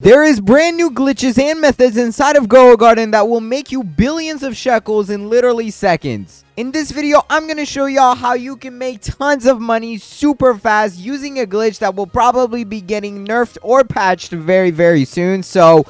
There is brand new glitches and methods inside of Grow Garden that will make you billions of shekels in literally seconds. In this video, I'm going to show y'all how you can make tons of money super fast using a glitch that will probably be getting nerfed or patched very soon. So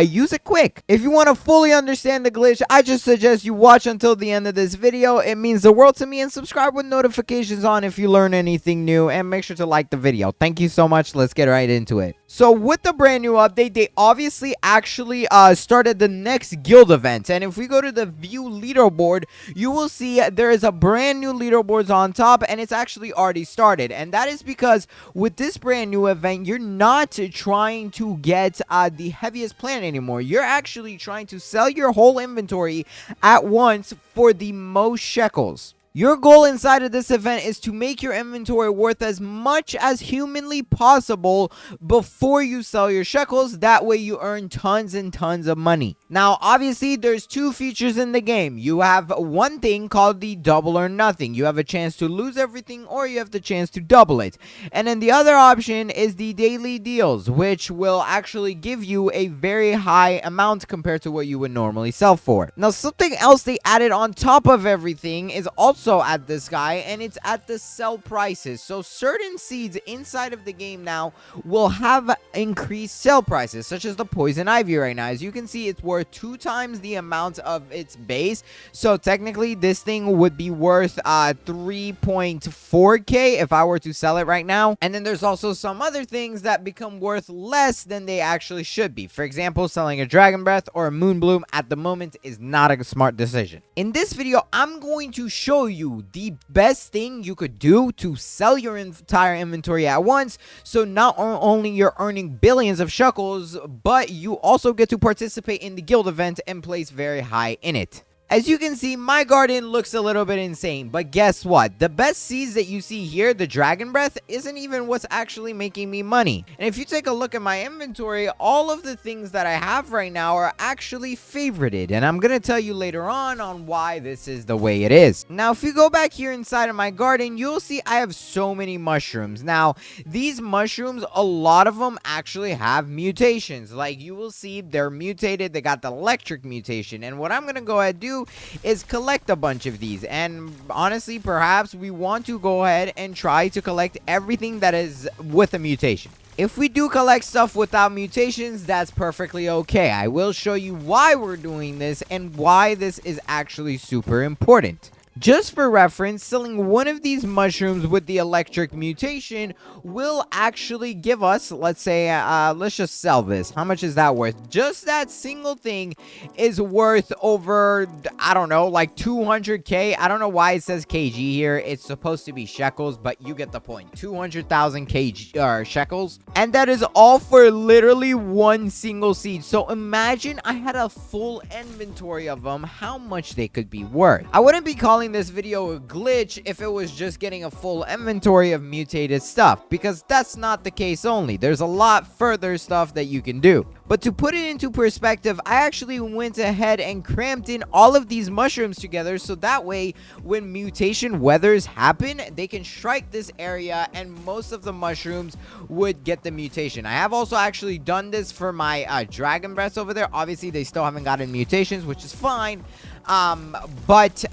use it quick. If you want to fully understand the glitch, I just suggest you watch until the end of this video. It means the world to me, and subscribe with notifications on if you learn anything new, and make sure to like the video. Thank you so much. Let's get right into it. So with the brand new update, they obviously actually started the next guild event, and if we go to the view leaderboard, you will see there is a brand new leaderboards on top, and it's actually already started. And that is because with this brand new event, you're not trying to get the heaviest plan anymore. You're actually trying to sell your whole inventory at once for the most shekels. Your goal inside of this event is to make your inventory worth as much as humanly possible before you sell your shekels. That way you earn tons and tons of money. Now, obviously, there's two features in the game. You have one thing called the double or nothing. You have a chance to lose everything, or you have the chance to double it. And then the other option is the daily deals, which will actually give you a very high amount compared to what you would normally sell for. Now, something else they added on top of everything is also at this guy, and it's at the sell prices. So certain seeds inside of the game now will have increased sell prices, such as the poison ivy right now. As you can see, it's worth 2 times the amount of its base. So technically this thing would be worth 3.4k if I were to sell it right now. And then there's also some other things that become worth less than they actually should be. For example, selling a dragon breath or a moon bloom at the moment is not a smart decision. In this video, I'm going to show you the best thing you could do to sell your entire inventory at once, so not only you're earning billions of shekels, but you also get to participate in the guild event and place very high in it. As you can see, my garden looks a little bit insane, but guess what? The best seeds that you see here, the dragon breath, isn't even what's actually making me money. And if you take a look at my inventory, all of the things that I have right now are actually favorited, and I'm gonna tell you later on why this is the way it is. Now, if you go back here inside of my garden, you'll see I have so many mushrooms. Now, these mushrooms, a lot of them actually have mutations. Like, you will see they're mutated. They got the electric mutation, and what I'm gonna go ahead and do is collect a bunch of these. And honestly, perhaps we want to go ahead and try to collect everything that is with a mutation. If we do collect stuff without mutations, that's perfectly okay. I will show you why we're doing this and why this is actually super important. Just for reference, selling one of these mushrooms with the electric mutation will actually give us, let's say, let's just sell this. How much is that worth? Just that single thing is worth over, I don't know, like 200k. I don't know why it says kg here. It's supposed to be shekels, but you get the point. 200,000 kg shekels. And that is all for literally one single seed. So imagine I had a full inventory of them, how much they could be worth. I wouldn't be calling this video a glitch if it was just getting a full inventory of mutated stuff, because that's not the case only. There's a lot further stuff that you can do. But to put it into perspective, I actually went ahead and crammed in all of these mushrooms together, so that way when mutation weathers happen, they can strike this area and most of the mushrooms would get the mutation. I have also actually done this for my dragon breaths over there. Obviously they still haven't gotten mutations, which is fine, but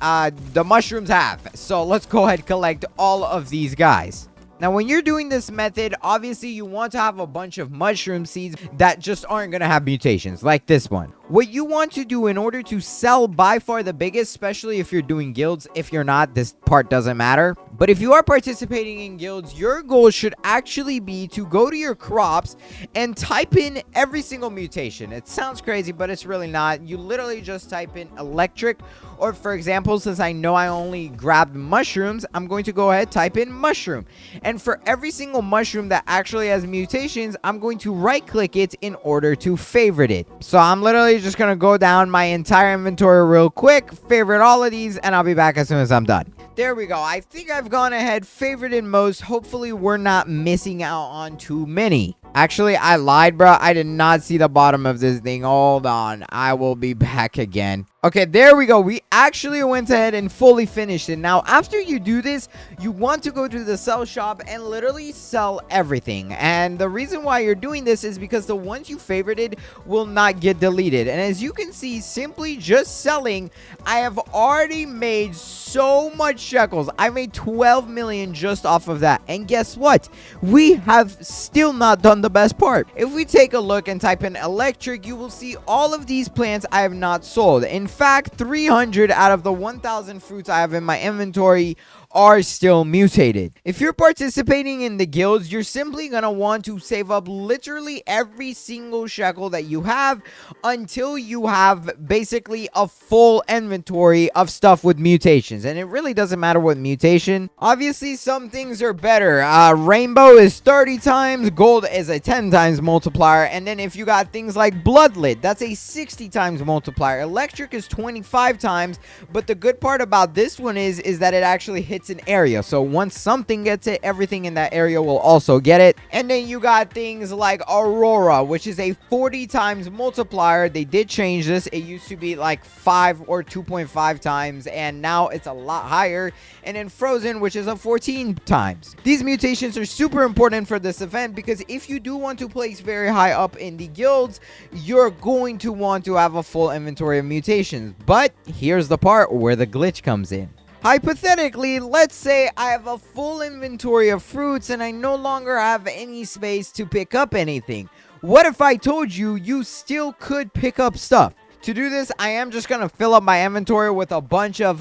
the mushrooms have. So let's go ahead and collect all of these guys. Now, when you're doing this method, obviously you want to have a bunch of mushroom seeds that just aren't going to have mutations, like this one. What you want to do in order to sell by far the biggest, especially if you're doing guilds, if you're not, this part doesn't matter. But if you are participating in guilds, your goal should actually be to go to your crops and type in every single mutation. It sounds crazy, but it's really not. You literally just type in electric, or for example, since I know I only grabbed mushrooms, I'm going to go ahead, type in mushroom. And for every single mushroom that actually has mutations, I'm going to right click it in order to favorite it. So I'm literally just going to go down my entire inventory real quick, favorite all of these, and I'll be back as soon as I'm done. There we go. I think I've gone ahead, favorited most. Hopefully we're not missing out on too many. Actually, I lied, bro. I did not see the bottom of this thing. Hold on. I will be back again. Okay, there we go. We actually went ahead and fully finished it. Now, after you do this, you want to go to the sell shop and literally sell everything. And the reason why you're doing this is because the ones you favorited will not get deleted. And as you can see, simply just selling, I have already made so much shekels. I made 12 million just off of that. And guess what? We have still not done the best part. If we take a look and type in electric, you will see all of these plants I have not sold. In fact, 300 out of the 1,000 fruits I have in my inventory are still mutated. If you're participating in the guilds, you're simply gonna want to save up literally every single shekel that you have until you have basically a full inventory of stuff with mutations. And it really doesn't matter what mutation. Obviously, some things are better. Rainbow is 30 times, gold is a 10 times multiplier, and then if you got things like bloodlet, that's a 60 times multiplier. Electric is 25 times, but the good part about this one is that it actually hits an area. So once something gets it, everything in that area will also get it. And then you got things like Aurora, which is a 40 times multiplier. They did change this. It used to be like 5 or 2.5 times, and now it's a lot higher. And then Frozen, which is a 14 times. These mutations are super important for this event because if you do want to place very high up in the guilds, you're going to want to have a full inventory of mutations. But here's the part where the glitch comes in. Hypothetically, let's say I have a full inventory of fruits and I no longer have any space to pick up anything. What if I told you you still could pick up stuff? To do this, I am just going to fill up my inventory with a bunch of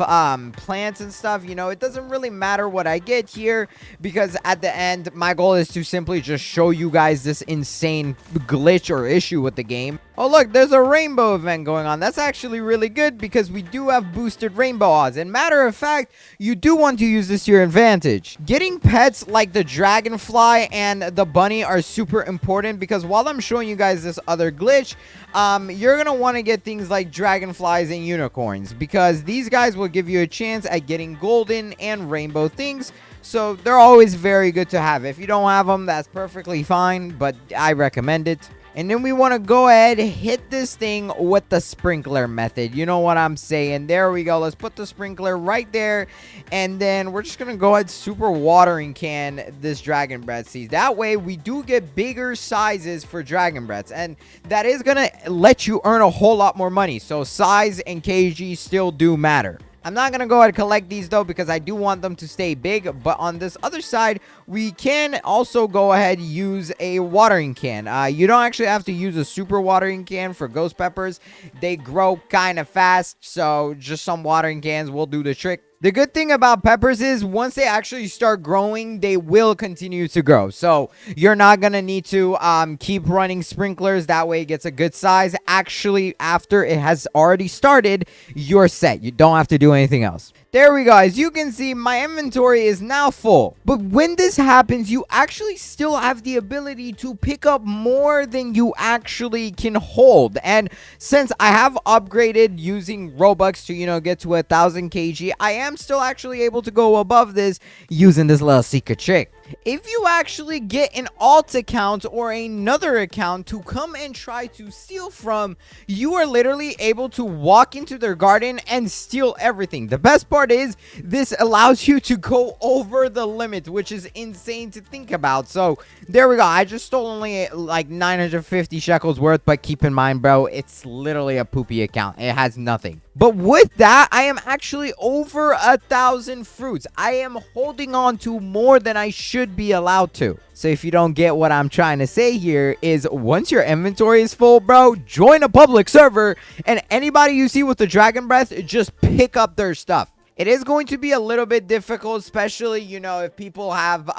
plants and stuff. You know, it doesn't really matter what I get here because at the end, my goal is to simply just show you guys this insane glitch or issue with the game. Oh, look, there's a rainbow event going on. That's actually really good because we do have boosted rainbow odds. And matter of fact, you do want to use this to your advantage. Getting pets like the dragonfly and the bunny are super important because while I'm showing you guys this other glitch, you're going to want to get things like dragonflies and unicorns because these guys will give you a chance at getting golden and rainbow things. So they're always very good to have. If you don't have them, that's perfectly fine, but I recommend it. And then we want to go ahead and hit this thing with the sprinkler method. You know what I'm saying? There we go. Let's put the sprinkler right there. And then we're just going to go ahead super watering can this dragon bread seeds. That way we do get bigger sizes for dragon breads. And that is going to let you earn a whole lot more money. So size and kg still do matter. I'm not going to go ahead and collect these, though, because I do want them to stay big. But on this other side, we can also go ahead and use a watering can. You don't actually have to use a super watering can for ghost peppers. They grow kind of fast, so just some watering cans will do the trick. The good thing about peppers is once they actually start growing, they will continue to grow. So you're not going to need to keep running sprinklers. That way it gets a good size. Actually, after it has already started, you're set. You don't have to do anything else. There we go. As you can see, my inventory is now full. But when this happens, you actually still have the ability to pick up more than you actually can hold. And since I have upgraded using Robux to, you know, get to 1,000 kg, I am still actually able to go above this using this little secret trick. If you actually get an alt account or another account to come and try to steal from, you are literally able to walk into their garden and steal everything. The best part is this allows you to go over the limit, which is insane to think about. So there we go. I just stole only like 950 shekels worth, but keep in mind, bro, it's literally a poopy account. It has nothing. But with that, I am actually over 1,000 fruits. I am holding on to more than I should be allowed to. So if you don't get what I'm trying to say here is once your inventory is full, bro, join a public server and anybody you see with the dragon breath, just pick up their stuff. It is going to be a little bit difficult, especially, you know, if people have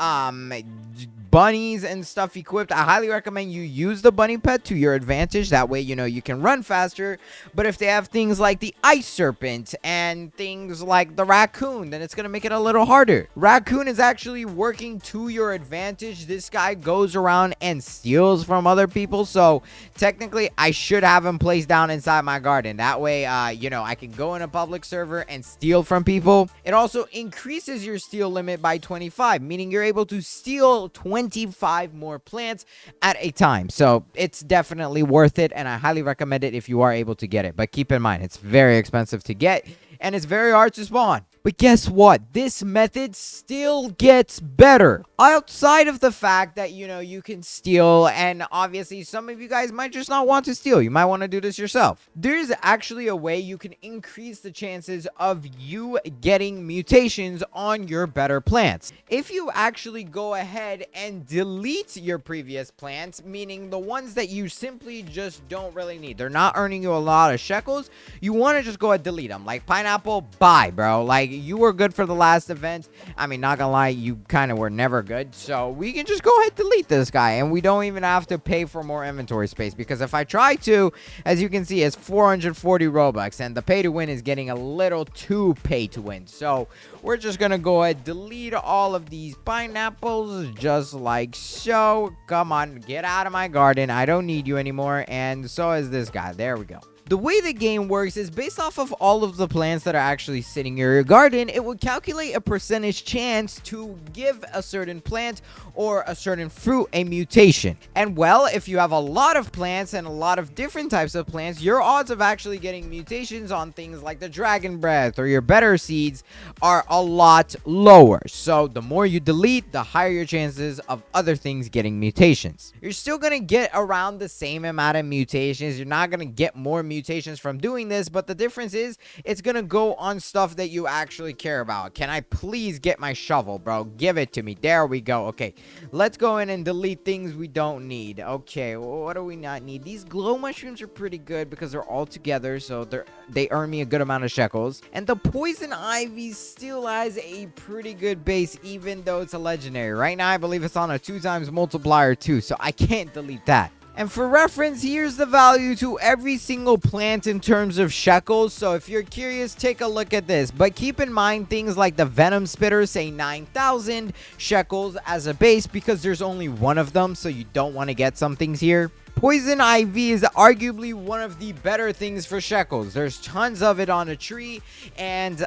bunnies and stuff equipped. I highly recommend you use the bunny pet to your advantage. That way, you know, you can run faster. But if they have things like the ice serpent and things like the raccoon, then it's going to make it a little harder. Raccoon is actually working to your advantage. This guy goes around and steals from other people. So technically, I should have him placed down inside my garden. That way, you know, I can go in a public server and steal from people. It also increases your steal limit by 25, meaning you're able to steal 20 25 more plants at a time. So it's definitely worth it, and I highly recommend it if you are able to get it. But keep in mind, it's very expensive to get, and it's very hard to spawn. But guess what? This method still gets better. Outside of the fact that, you can steal, and obviously some of you guys might just not want to steal. You might want to do this yourself. There's actually a way you can increase the chances of you getting mutations on your better plants. If you actually go ahead and delete your previous plants, meaning the ones that you simply just don't really need, they're not earning you a lot of shekels, you want to just go ahead and delete them. Like pineapple, bye, bro. Like, you were good for the last event. I mean, not gonna lie, you kind of were never good. So we can just go ahead and delete this guy, and we don't even have to pay for more inventory space, because if I try to, as you can see, it's 440 Robux, and the pay to win is getting a little too pay to win. So we're just gonna go ahead and delete all of these pineapples just like so. Come on, get out of my garden. I don't need you anymore. And so is this guy. There we go. The way the game works is based off of all of the plants that are actually sitting in your garden. It will calculate a percentage chance to give a certain plant or a certain fruit a mutation. And well, if you have a lot of plants and a lot of different types of plants, your odds of actually getting mutations on things like the dragon breath or your better seeds are a lot lower. So the more you delete, the higher your chances of other things getting mutations. You're still going to get around the same amount of mutations. You're not going to get more mutations from doing this, but the difference is it's gonna go on stuff that you actually care about. Can I please get my shovel, bro? Give it to me. There we go. Okay, let's go in and delete things we don't need. Okay, what do we not need? These glow mushrooms are pretty good because they're all together, so they earn me a good amount of shekels. And the poison ivy still has a pretty good base, even though it's a legendary. Right now I believe it's on a 2x multiplier too, so I can't delete that. And for reference, here's the value to every single plant in terms of shekels. So if you're curious, take a look at this. But keep in mind, things like the venom spitter say 9,000 shekels as a base, because there's only one of them, so you don't want to get some things here. Poison ivy is arguably one of the better things for shekels. There's tons of it on a tree, and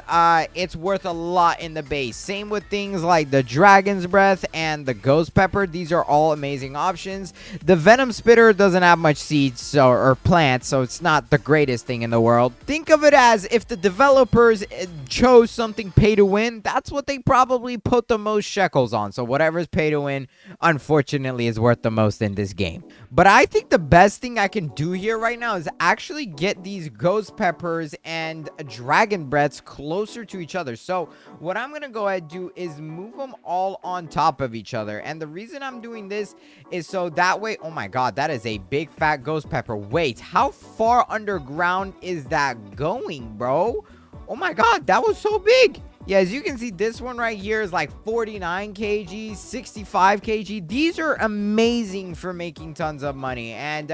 it's worth a lot in the base. Same with things like the dragon's breath and the ghost pepper. These are all amazing options. The venom spitter doesn't have much seeds or plants, so it's not the greatest thing in the world. Think of it as if the developers chose something pay to win, that's what they probably put the most shekels on. So whatever's pay to win, unfortunately, is worth the most in this game. But I think the best thing I can do here right now is actually get these ghost peppers and dragon breaths closer to each other. So what I'm going to go ahead and do is move them all on top of each other. And the reason I'm doing this is so that way, oh my god, that is a big fat ghost pepper. Wait, how far underground is that going, bro? Oh my god, that was so big. Yeah, as you can see, this one right here is like 49 kg, 65 kg. These are amazing for making tons of money, and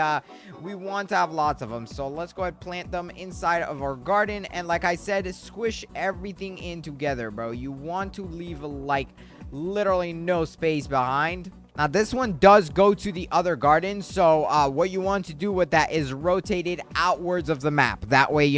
we want to have lots of them. So let's go ahead and plant them inside of our garden. And like I said, squish everything in together, bro. You want to leave like literally no space behind. Now, this one does go to the other garden, so what you want to do with that is rotate it outwards of the map. That way,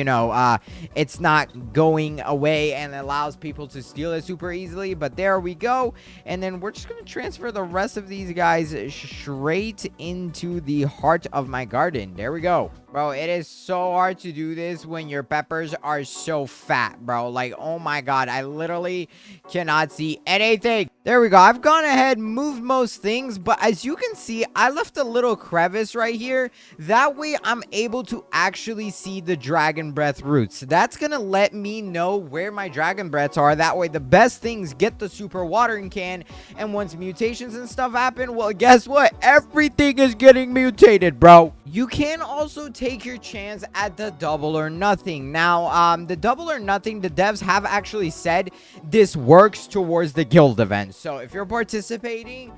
it's not going away and allows people to steal it super easily. But there we go. And then we're just going to transfer the rest of these guys straight into the heart of my garden. There we go. Bro, it is so hard to do this when your peppers are so fat, bro. Like, oh my god, I literally cannot see anything. There we go. I've gone ahead, moved most things, but as you can see, I left a little crevice right here. That way, I'm able to actually see the dragon breath roots. That's gonna let me know where my dragon breaths are. That way, the best things get the super watering can, and once mutations and stuff happen, well, guess what? Everything is getting mutated, bro. You can also take your chance at the double or nothing. Now, the double or nothing, the devs have actually said this works towards the guild event. So if you're participating,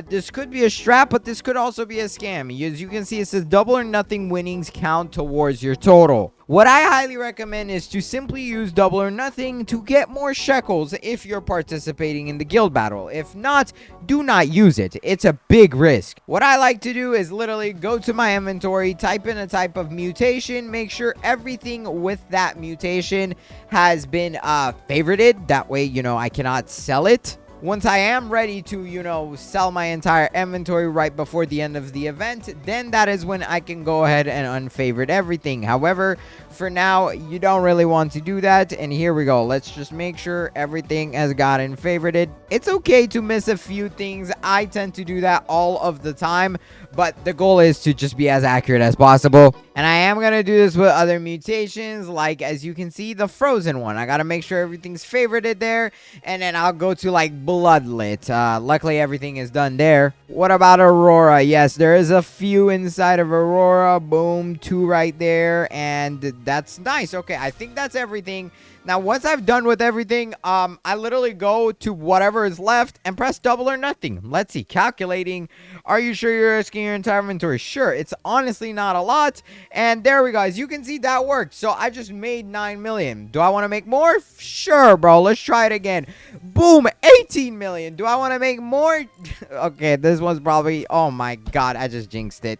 this could be a strap, but this could also be a scam. As you can see, it says double or nothing winnings count towards your total. What I highly recommend is to simply use double or nothing to get more shekels if you're participating in the guild battle. If not, do not use it. It's a big risk. What I like to do is literally go to my inventory, type in a type of mutation, make sure everything with that mutation has been favorited. That way, I cannot sell it. Once I am ready to, sell my entire inventory right before the end of the event, then that is when I can go ahead and unfavorite everything. However, for now, you don't really want to do that. And here we go. Let's just make sure everything has gotten favorited. It's okay to miss a few things. I tend to do that all of the time, but the goal is to just be as accurate as possible. And I am going to do this with other mutations, like as you can see, the frozen one. I got to make sure everything's favorited there, and then I'll go to like bloodlit. Luckily, everything is done there. What about Aurora? Yes, there is a few inside of Aurora. Boom, 2 right there, and that's nice. Okay, I think that's everything. Now, once I've done with everything, I literally go to whatever is left and press double or nothing. Let's see. Calculating. Are you sure you're risking your entire inventory? Sure. It's honestly not a lot. And there we go. As you can see, that worked. So I just made 9 million. Do I want to make more? Sure, bro. Let's try it again. Boom. 18 million. Do I want to make more? Okay, this one's probably... Oh, my God. I just jinxed it.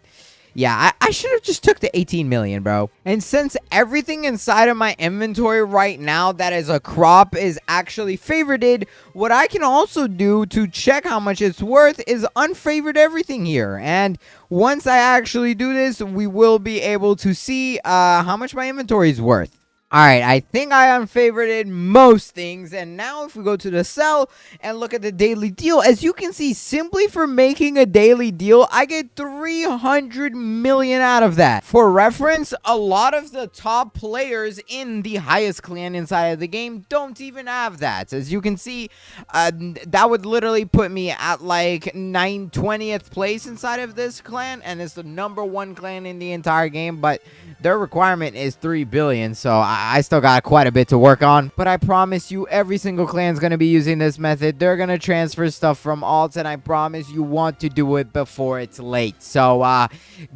Yeah, I should have just took the 18 million, bro. And since everything inside of my inventory right now that is a crop is actually favorited, what I can also do to check how much it's worth is unfavorite everything here. And once I actually do this, we will be able to see how much my inventory is worth. Alright, I think I unfavorited most things, and now if we go to the sell and look at the daily deal, as you can see, simply for making a daily deal, I get 300 million out of that. For reference, a lot of the top players in the highest clan inside of the game don't even have that. As you can see, that would literally put me at like 20th place inside of this clan, and it's the #1 clan in the entire game, but their requirement is 3 billion, so I still got quite a bit to work on. But I promise you, every single clan is going to be using this method. They're going to transfer stuff from alts, and I promise you want to do it before it's late. So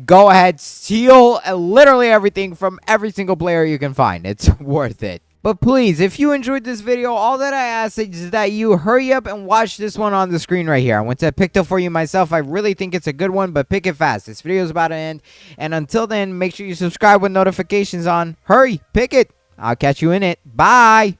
go ahead, steal literally everything from every single player you can find. It's worth it. But please, if you enjoyed this video, all that I ask is that you hurry up and watch this one on the screen right here. I went to pick it for you myself. I really think it's a good one, but pick it fast. This video is about to end. And until then, make sure you subscribe with notifications on. Hurry, pick it. I'll catch you in it. Bye.